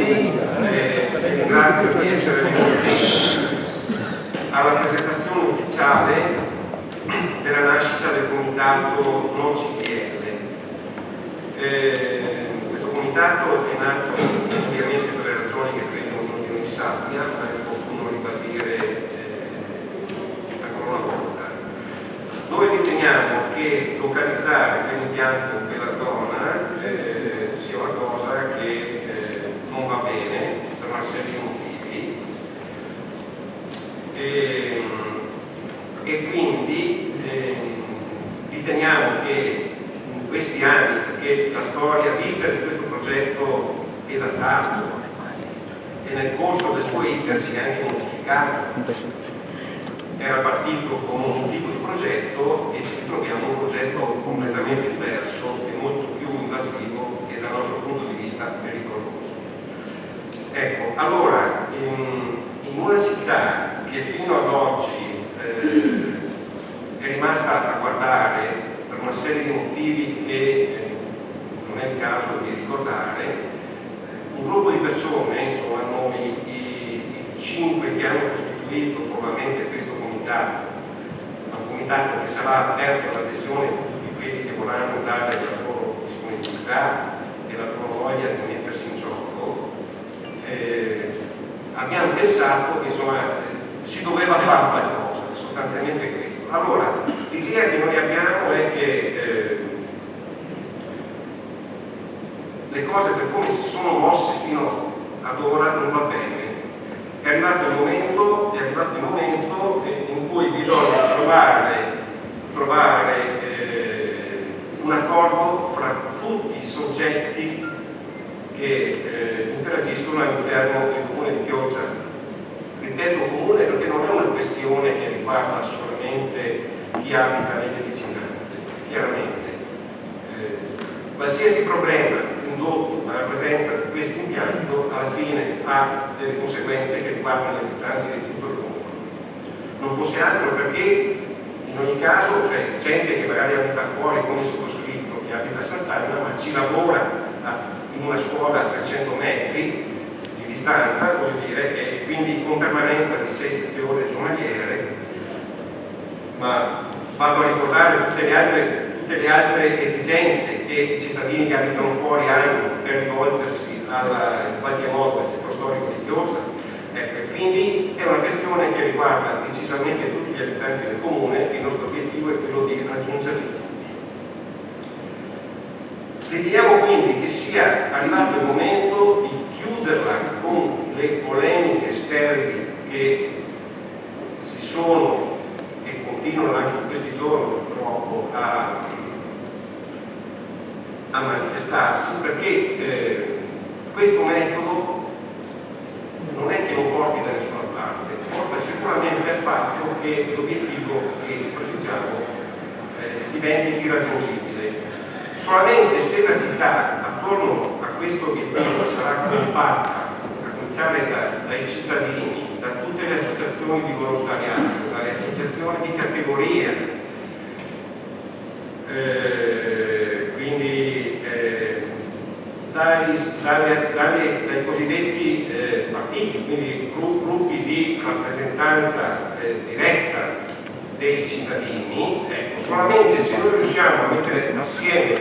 tutti, ringrazio di essere venuti alla presentazione ufficiale della nascita del comitato non CPL. Questo comitato è nato ovviamente per le ragioni che credo ognuno di noi sappia, ma è opportuno ribadire ancora una volta. Noi riteniamo che localizzare quell'impianto in quella zona sia una cosa che non va bene per una serie di motivi e quindi riteniamo che in questi anni, perché la storia vita di questo progetto è datato e nel corso del suo iter si è anche modificato, era partito come un tipo di progetto e ci troviamo un progetto completamente diverso e molto più invasivo e dal nostro punto di vista pericoloso. Ecco, allora, in una città che fino ad oggi è rimasta a guardare per una serie di motivi che non è il caso di ricordare, un gruppo di persone, insomma noi i 5 che hanno costituito formalmente questo comitato, un comitato che sarà aperto all'adesione di tutti quelli che vorranno dare la loro disponibilità e la loro voglia di mettersi in gioco, abbiamo pensato che insomma si doveva fare qualcosa, sostanzialmente questo. Allora, l'idea che noi abbiamo è che le cose per come si sono mosse fino ad ora non va bene. È arrivato il momento in cui bisogna trovare un accordo fra tutti i soggetti che interagiscono all'interno del comune di Chioggia. Ripeto comune perché non è una questione che riguarda solamente chi abita nelle vicinanze. Chiaramente qualsiasi problema indotto dalla presenza di questo impianto alla fine ha delle conseguenze che riguardano gli abitanti di tutto il mondo. Non fosse altro perché in ogni caso c'è gente che magari abita fuori come il sottoscritto che abita a Sant'Anna ma ci lavora in una scuola a 300 metri di distanza, voglio dire, e quindi con permanenza di 6-7 ore giornaliere, ma vado a ricordare tutte le altre esigenze che i cittadini che abitano fuori hanno per rivolgersi in qualche modo al centro storico di Chioggia. Ecco, quindi è una questione che riguarda decisamente tutti gli abitanti del comune e il nostro obiettivo è quello di raggiungerli tutti. Crediamo quindi che sia arrivato il momento di chiuderla con le polemiche sterili che si sono e continuano anche in questi giorni purtroppo a manifestarsi, perché questo metodo non è che non porti da nessuna parte, porta sicuramente al fatto che l'obiettivo che ci prefiggiamo diventi irraggiungibile. Solamente se la città attorno a questo obiettivo sarà compatta, a cominciare dai cittadini, da tutte le associazioni di volontariato, dalle associazioni di categoria, quindi dai cosiddetti partiti, quindi gruppi di rappresentanza diretta dei cittadini, ecco, solamente se noi riusciamo a mettere assieme